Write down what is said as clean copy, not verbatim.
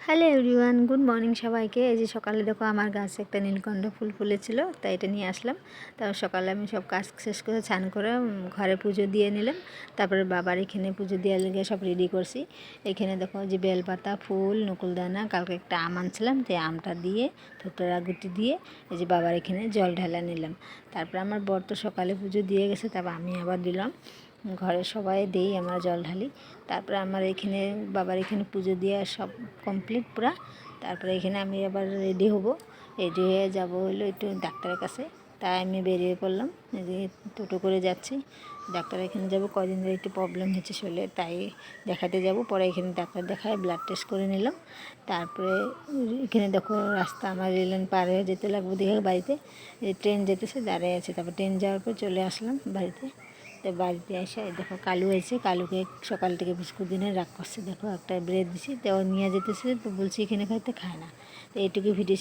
Hello everyone, good morning সবাইকে। এই যে সকালে দেখো আমার গাছে একটা নীলকণ্ঠ ফুল ফুলেছিল, তাই এটা নিয়ে আসলাম। তারপর সকালে আমি সব কাজ শেষ করে স্নান করে ঘরে পুজো দিয়ে নিলাম। তারপরে বাবার এখানে পুজো দেওয়ার লেগে সব রেডি করছি। এখানে দেখো যে বেলপাতা, ফুল, নকুলদানা, কালকে একটা আম আনছিলাম, তাই আমটা দিয়ে ধুতরা গুটি দিয়ে এই যে বাবার এখানে জল ঢালা নিলাম। তারপরে আমার বর তো সকালে পুজো দিয়ে গেছে, তারপর আমি আবার দিলাম। ঘরে সবাই দেই, আমরা জল ঢালি। তারপরে আমার এখানে বাবার এখানে পুজো দিয়ে সব কমপ্লিট পুরা। তারপরে এখানে আমি আবার রেডি হব, রেডি হয়ে যাব হলো একটু ডাক্তারের কাছে। তাই আমি বেরিয়ে পড়লাম, যে টোটো করে যাচ্ছি। ডাক্তার এখানে যাব, কদিন ধরে একটু প্রবলেম হচ্ছে শরীরে, তাই দেখাতে যাব। পরে এখানে ডাক্তার দেখায় ব্লাড টেস্ট করে নিলাম। তারপরে এখানে দেখো রাস্তা আমার রেললাইন পার হয়ে যেতে লাগবে দেখে বাড়িতে। ট্রেন যেতেছে, দাঁড়িয়ে আছে। তারপর ট্রেন যাওয়ার পর চলে আসলাম বাড়িতে। তো বাড়িতে এসে দেখো কালু হয়েছে, কালুকে সকাল থেকে বিস্কুট দিনে রাগ করছে। দেখো একটা ব্রেড দিছি, তো নিয়ে যেতেছে, তো বলছি এখানে খাইতে, খায় না। তো এইটুকু ভিডিও।